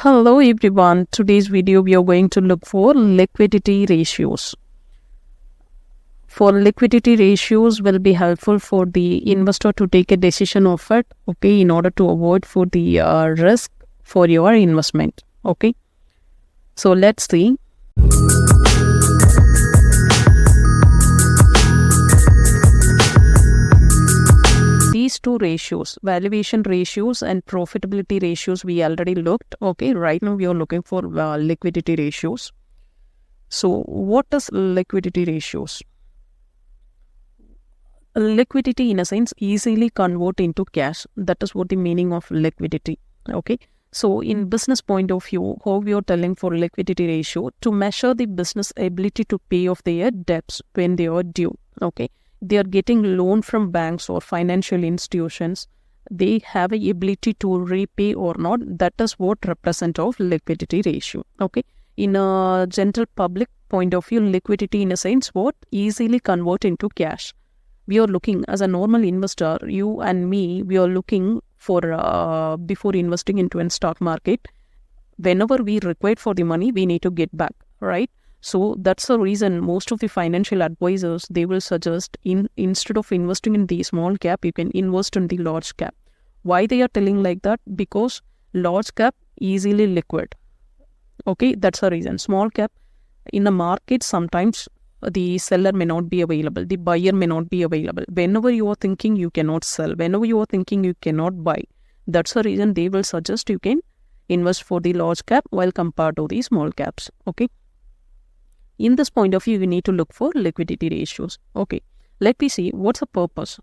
Hello everyone, today's video we are going to look for liquidity ratios. For liquidity ratios will be helpful for the investor to take a decision of it, okay, in order to avoid for the risk for your investment, okay. So let's see. These two ratios, valuation ratios and profitability ratios, we already looked, okay. Right now we are looking for liquidity ratios. So what is liquidity ratios? Liquidity in a sense easily convert into cash. That is what the meaning of liquidity, okay. So in business point of view, how we are telling for liquidity ratio to measure the business ability to pay off their debts when they are due, okay. They are getting loan from banks or financial institutions. They have a ability to repay or not. That is what represent of liquidity ratio, okay. In a general public point of view, liquidity in a sense what easily convert into cash. We are looking as a normal investor, you and me, we are looking for before investing into a stock market, whenever we require for the money, we need to get back, right? So that's the reason most of the financial advisors, they will suggest instead of investing in the small cap, you can invest in the large cap. Why they are telling like that? Because large cap easily liquid. Okay, that's the reason. Small cap in the market, sometimes the seller may not be available, the buyer may not be available. Whenever you are thinking you cannot sell, whenever you are thinking you cannot buy, that's the reason they will suggest you can invest for the large cap while compared to the small caps, okay. In this point of view, you need to look for liquidity ratios, okay. Let me see what's the purpose.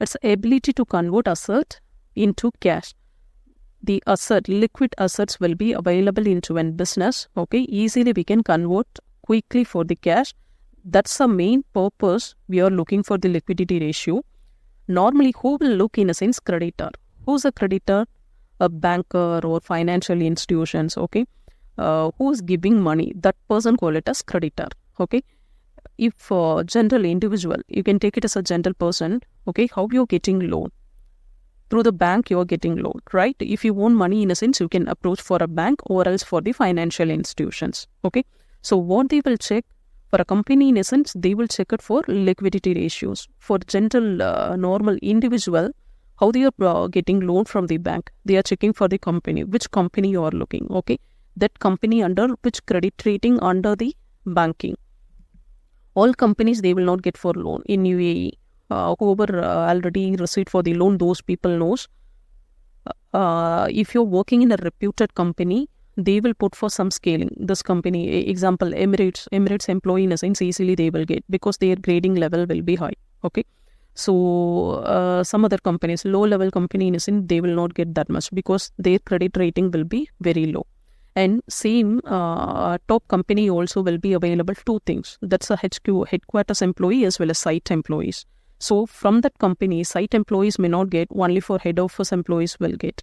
It's the ability to convert asset into cash. The asset, liquid assets will be available into a business, okay. Easily we can convert quickly for the cash. That's the main purpose we are looking for the liquidity ratio. Normally, who will look in a sense? Creditor. Who's a creditor? A banker or financial institutions, okay. Who's giving money? That person call it as creditor, okay. If general individual, you can take it as a general person, okay. How you're getting loan? Through the bank you're getting loan, right? If you want money in a sense, you can approach for a bank or else for the financial institutions, okay. So what they will check for a company in a sense, they will check it for liquidity ratios. For general normal individual, how they are getting loan from the bank, they are checking for the company, which company you are looking, okay. That company under which credit rating under the banking. All companies, they will not get for loan in UAE. Whoever already received for the loan, those people knows. If you're working in a reputed company, they will put for some scaling. This company, example, Emirates employee in a sense, easily they will get because their grading level will be high, okay. So some other companies, low level company in a sense, they will not get that much because their credit rating will be very low. And same top company also will be available two things. That's a HQ, headquarters employee as well as site employees. So from that company, site employees may not get, only for head office employees will get.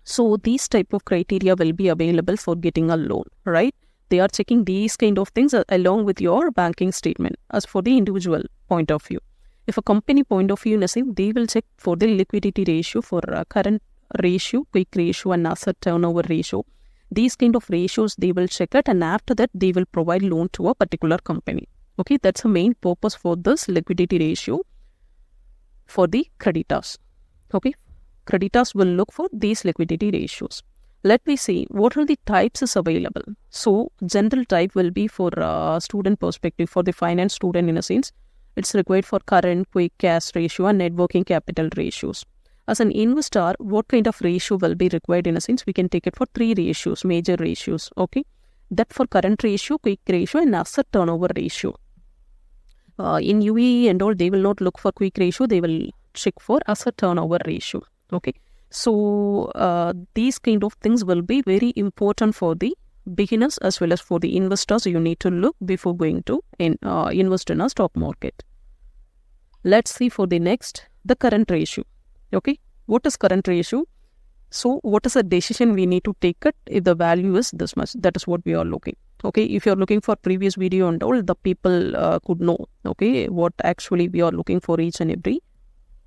So these type of criteria will be available for getting a loan, right? They are checking these kind of things along with your banking statement as for the individual point of view. If a company point of view, they will check for the liquidity ratio, for current ratio, quick ratio and asset turnover ratio. These kind of ratios, they will check it, and after that, they will provide loan to a particular company. Okay, that's the main purpose for this liquidity ratio for the creditors. Okay, creditors will look for these liquidity ratios. Let me see what are the types is available. So, general type will be for student perspective, for the finance student in a sense, it's required for current, quick, cash ratio and net working capital ratios. As an investor, what kind of ratio will be required in a sense? We can take it for three ratios, major ratios, okay? That for current ratio, quick ratio and asset turnover ratio. In UAE and all, they will not look for quick ratio, they will check for asset turnover ratio, okay? So, these kind of things will be very important for the beginners as well as for the investors. You need to look before going to invest in a stock market. Let's see for the next, the current ratio. Okay, what is current ratio? So what is the decision we need to take it if the value is this much? That is what we are looking. Okay, if you are looking for previous video and all, the people could know, okay, what actually we are looking for each and every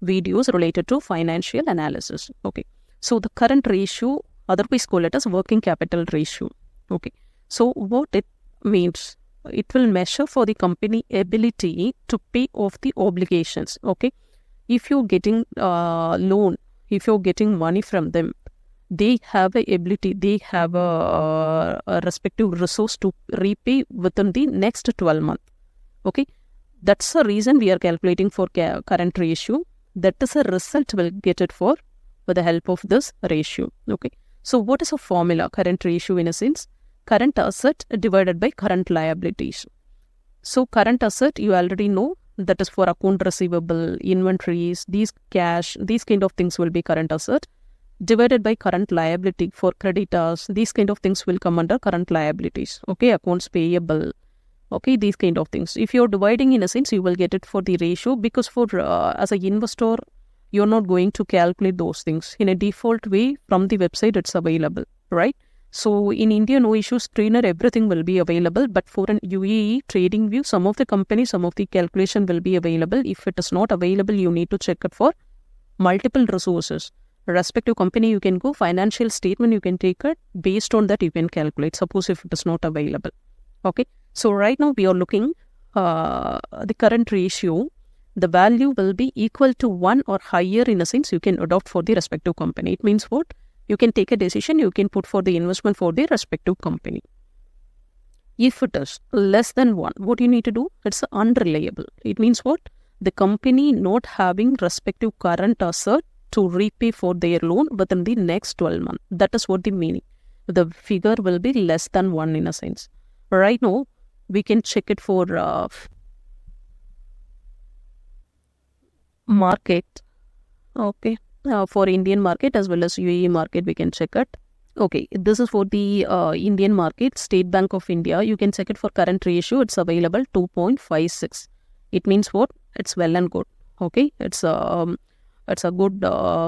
videos related to financial analysis. Okay, so the current ratio otherwise call it as working capital ratio. Okay, so what it means, it will measure for the company ability to pay off the obligations. Okay, if you're getting loan, if you're getting money from them, they have a ability, they have a respective resource to repay within the next 12 months. Okay, that's the reason we are calculating for current ratio. That is a result we'll get it for with the help of this ratio. Okay, so what is a formula? Current ratio, in a sense, current asset divided by current liabilities. So current asset, you already know, that is for account receivable, inventories, these cash, these kind of things will be current asset, divided by current liability for creditors. These kind of things will come under current liabilities. Okay, accounts payable. Okay, these kind of things. If you're dividing, in a sense, you will get it for the ratio, because for as an investor, you're not going to calculate those things. In a default way, from the website, it's available, right? So in India, no issues, trainer, everything will be available. But for an UAE trading view, some of the companies, some of the calculation will be available. If it is not available, you need to check it for multiple resources. Respective company, you can go, financial statement, you can take it. Based on that, you can calculate. Suppose if it is not available. Okay. So right now we are looking the current ratio. The value will be equal to 1 or higher, in a sense, you can adopt for the respective company. It means what? You can take a decision, you can put for the investment for the respective company. If it is less than 1, what you need to do? It's unreliable. It means what? The company not having respective current asset to repay for their loan within the next 12 months. That is what the meaning. The figure will be less than 1, in a sense. Right now, we can check it for market. Okay. For Indian market as well as UAE market, we can check it. Okay, this is for the Indian market, State Bank of India. You can check it for current ratio. It's available 2.56. It means what? It's well and good. Okay, it's a good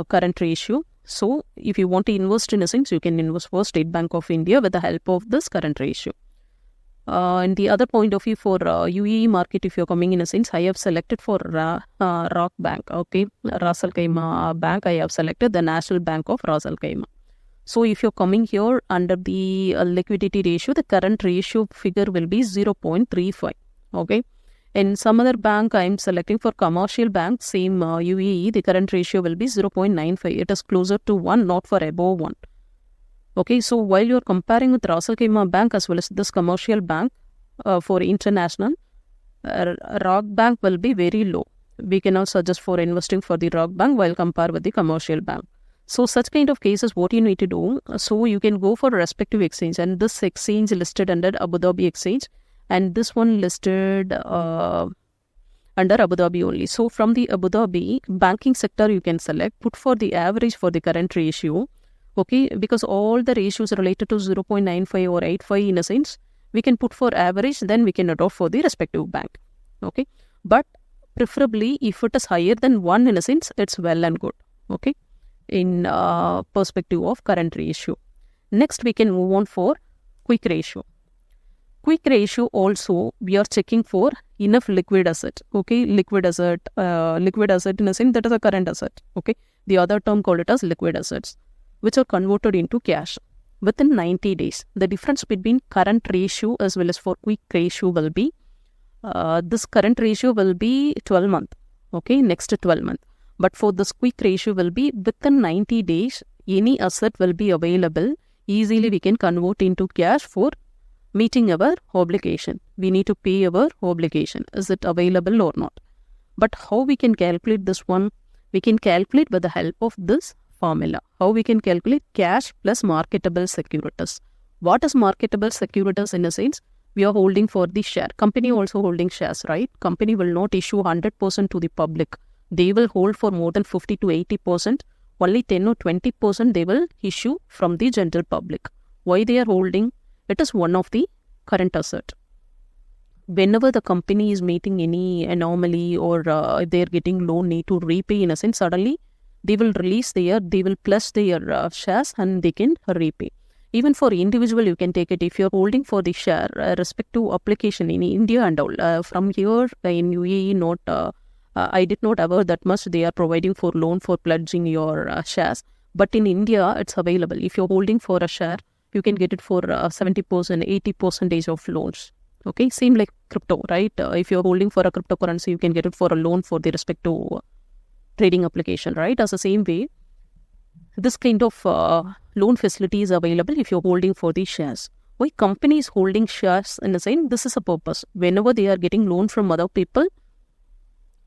current ratio. So if you want to invest, in a sense, you can invest for State Bank of India with the help of this current ratio. And the other point of view for UAE market, if you're coming, in a sense, I have selected for Rock Bank. Okay, Ras Al Khaimah Bank, I have selected the National Bank of Ras Al Khaimah. So if you're coming here under the liquidity ratio, the current ratio figure will be 0.35. Okay, in some other bank, I'm selecting for commercial bank, same UAE, the current ratio will be 0.95. It is closer to 1, not for above 1. Okay, so while you're comparing with Ras Al Khaimah Bank as well as this commercial bank for international, Rock Bank will be very low. We cannot suggest for investing for the Rock Bank while compare with the commercial bank. So such kind of cases, what you need to do, so you can go for a respective exchange, and this exchange listed under Abu Dhabi exchange, and this one listed under Abu Dhabi only. So from the Abu Dhabi banking sector, you can select, put for the average for the current ratio. Okay, because all the ratios related to 0.95 or 85, in a sense, we can put for average, then we can adopt for the respective bank. Okay, but preferably if it is higher than 1, in a sense, it's well and good. Okay, in perspective of current ratio. Next, we can move on for quick ratio. Quick ratio also, we are checking for enough liquid asset. Okay, liquid asset in a sense, that is a current asset. Okay, the other term called it as liquid assets, which are converted into cash within 90 days. The difference between current ratio as well as for quick ratio will be, this current ratio will be 12 months, okay, next 12 months. But for this quick ratio will be within 90 days, any asset will be available. Easily we can convert into cash for meeting our obligation. We need to pay our obligation. Is it available or not? But how we can calculate this one? We can calculate with the help of this formula. How we can calculate cash plus marketable securities. What is marketable securities? In a sense, we are holding for the share. Company also holding shares, right? Company will not issue 100% to the public. They will hold for more than 50 to 80%. Only 10 or 20% they will issue from the general public. Why they are holding? It is one of the current asset. Whenever the company is meeting any anomaly or they are getting loan need to repay, in a sense, suddenly they will release they will plus their shares and they can repay. Even for individual, you can take it. If you're holding for the share, respective application in India and all, from here in UAE, I did not ever that much they are providing for loan for pledging your shares. But in India, it's available. If you're holding for a share, you can get it for 70%, 80% of loans. Okay, same like crypto, right? If you're holding for a cryptocurrency, you can get it for a loan for the respective trading application, right? As the same way, this kind of loan facility is available if you're holding for the shares. Why companies holding shares in the same? This is a purpose. Whenever they are getting loan from other people,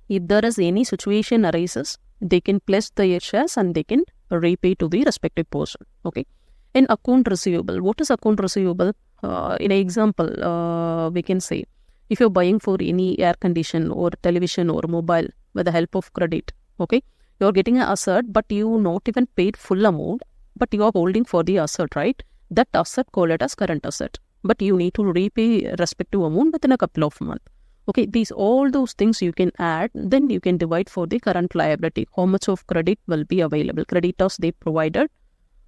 if there is any situation arises, they can pledge their shares and they can repay to the respective person. Okay. And account receivable. What is account receivable? In an example, we can say, if you're buying for any air condition or television or mobile with the help of credit, okay, you're getting an asset, but you not even paid full amount, but you are holding for the asset, right? That asset, call it as current asset, but you need to repay respective amount within a couple of months. Okay, all those things you can add, then you can divide for the current liability. How much of credit will be available? Creditors, they provided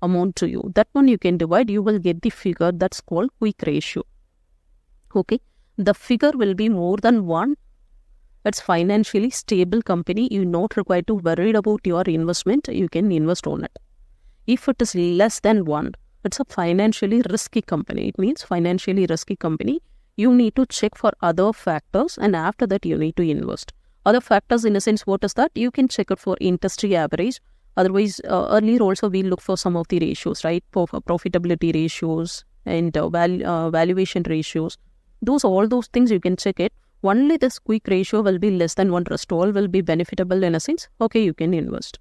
amount to you. That one you can divide, you will get the figure that's called quick ratio. Okay, the figure will be more than 1. It's financially stable company. You're not required to worry about your investment. You can invest on it. If it is less than 1, it's a financially risky company. It means financially risky company. You need to check for other factors and after that you need to invest. Other factors in a sense, what is that? You can check it for industry average. Otherwise, earlier also we look for some of the ratios, right? Profitability ratios and valuation ratios. All those things you can check it. Only this quick ratio will be less than 1. Rest all will be benefitable in a sense. Okay, you can invest.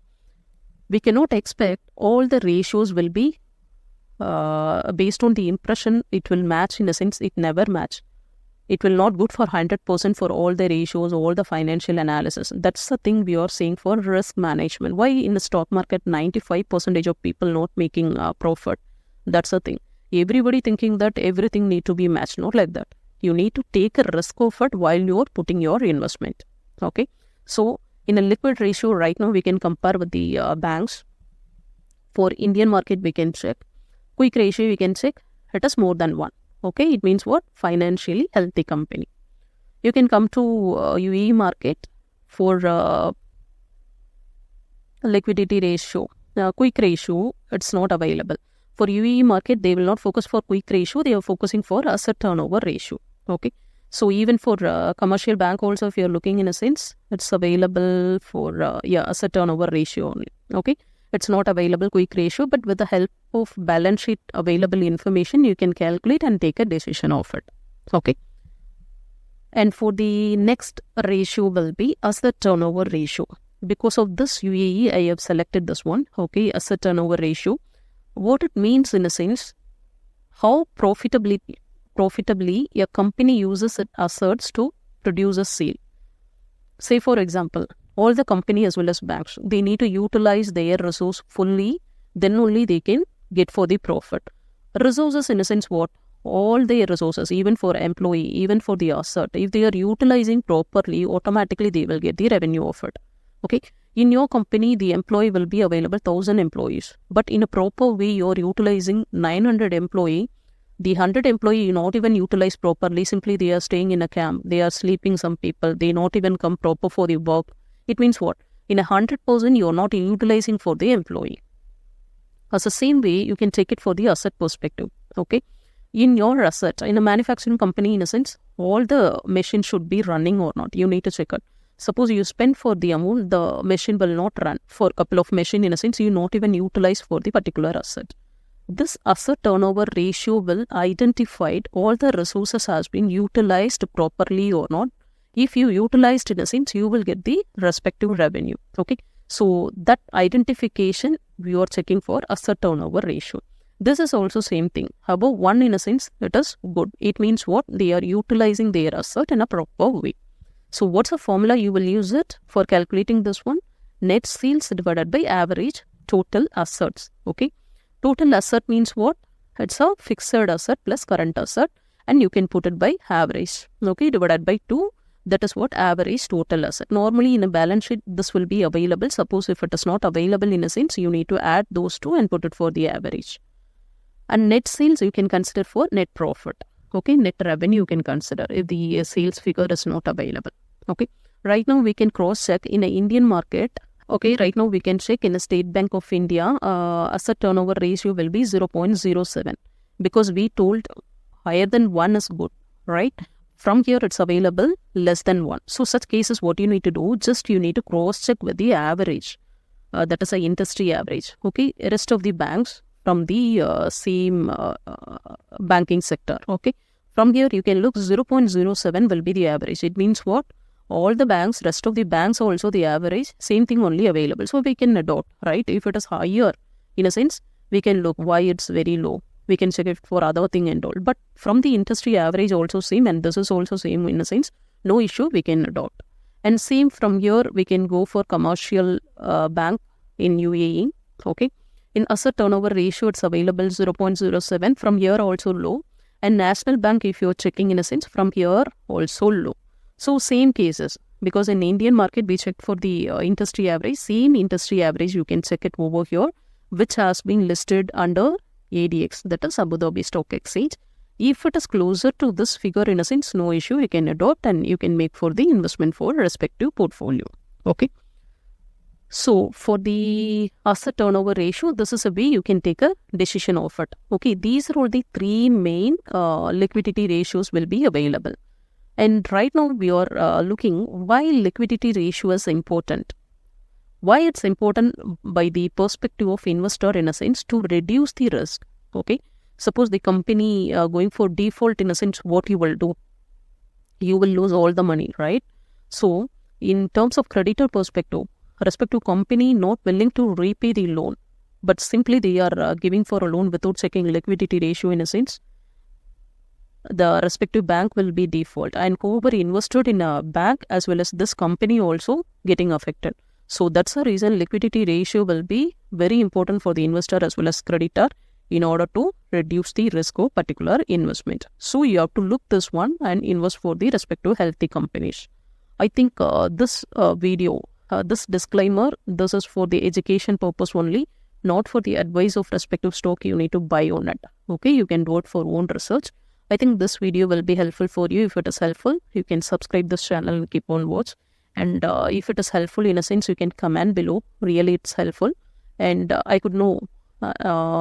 We cannot expect all the ratios will be based on the impression it will match. In a sense, it never match. It will not good for 100% for all the ratios, all the financial analysis. That's the thing we are saying for risk management. Why in the stock market 95% of people not making profit? That's the thing. Everybody thinking that everything need to be matched. Not like that. You need to take a risk of it while you're putting your investment. Okay. So in a liquid ratio right now, we can compare with the banks. For Indian market, we can check. Quick ratio, we can check. It is more than 1. Okay, it means what? Financially healthy company. You can come to UAE market for liquidity ratio. Quick ratio, it's not available. For UAE market, they will not focus for quick ratio. They are focusing for asset turnover ratio. Okay. So even for commercial bank also, if you're looking in a sense, it's available for asset turnover ratio only. Okay. It's not available quick ratio, but with the help of balance sheet available information, you can calculate and take a decision of it. Okay. And for the next ratio will be asset turnover ratio. Because of this UAE, I have selected this one. Okay, asset turnover ratio. What it means in a sense, how profitably a company uses its assets to produce a sale. Say for example, all the company as well as banks, they need to utilize their resource fully, then only they can get for the profit. Resources in a sense what? All their resources, even for employee, even for the asset, if they are utilizing properly, automatically they will get the revenue of it. Okay. In your company, the employee will be available 1,000 employees. But in a proper way, you are utilizing 900 employee. The 100 employee you not even utilize properly. Simply they are staying in a camp. They are sleeping some people. They not even come proper for the work. It means what? In 100%, you are not utilizing for the employee. As the same way, you can take it for the asset perspective. Okay. In your asset, in a manufacturing company, in a sense, all the machines should be running or not. You need to check it. Suppose you spend for the amount, the machine will not run. For a couple of machines, in a sense, you not even utilize for the particular asset. This asset turnover ratio will identify all the resources has been utilized properly or not. If you utilized in a sense, you will get the respective revenue. Okay. So that identification, we are checking for asset turnover ratio. This is also same thing. Above 1 in a sense, it is good. It means what? They are utilizing their asset in a proper way. So what's the formula you will use it for calculating this one? Net sales divided by average total assets. Okay. Total asset means what? It's a fixed asset plus current asset, and you can put it by average. Okay. Divided by 2. That is what? Average total asset. Normally in a balance sheet, this will be available. Suppose if it is not available in a sense, you need to add those 2 and put it for the average. And net sales you can consider for net profit. Okay. Net revenue you can consider if the sales figure is not available. Okay. Right now we can cross check in an Indian market. Okay, right now we can check in the State Bank of India, asset turnover ratio will be 0.07 because we told higher than 1 is good, right? From here it's available less than 1. So such cases, what you need to do, just you need to cross check with the average. That is a industry average. Okay, rest of the banks from the same banking sector. Okay, from here you can look 0.07 will be the average. It means what? All the banks, rest of the banks are also the average, same thing only available. So we can adopt, right? If it is higher, in a sense, we can look why it's very low. We can check it for other thing and all. But from the industry average also same, and this is also same in a sense, no issue, we can adopt. And same from here, we can go for commercial bank in UAE, okay? In asset turnover ratio, it's available 0.07. From here also low. And National Bank, if you're checking in a sense, from here also low. So same cases, because in Indian market, we checked for the industry average, same industry average, you can check it over here, which has been listed under ADX, that is Abu Dhabi Stock Exchange. If it is closer to this figure, in a sense, no issue, you can adopt and you can make for the investment for respective portfolio. Okay. So for the asset turnover ratio, this is a way you can take a decision of it. Okay. These are all the 3 main liquidity ratios will be available. And right now we are looking why liquidity ratio is important. Why it's important by the perspective of investor, in a sense, to reduce the risk. Okay. Suppose the company going for default, in a sense, what you will do? You will lose all the money, right? So in terms of creditor perspective, respective company not willing to repay the loan, but simply they are giving for a loan without checking liquidity ratio, in a sense, the respective bank will be default, and whoever invested in a bank as well as this company also getting affected. So that's the reason liquidity ratio will be very important for the investor as well as creditor in order to reduce the risk of particular investment. So you have to look this one and invest for the respective healthy companies. I think this video, this disclaimer, this is for the education purpose only, not for the advice of respective stock you need to buy on it. Okay, you can do it for own research. I think this video will be helpful for you. If it is helpful, you can subscribe this channel and keep on watch. And if it is helpful, in a sense, you can comment below. Really, it's helpful. And I could know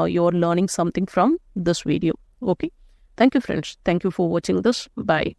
you're learning something from this video. Okay. Thank you, friends. Thank you for watching this. Bye.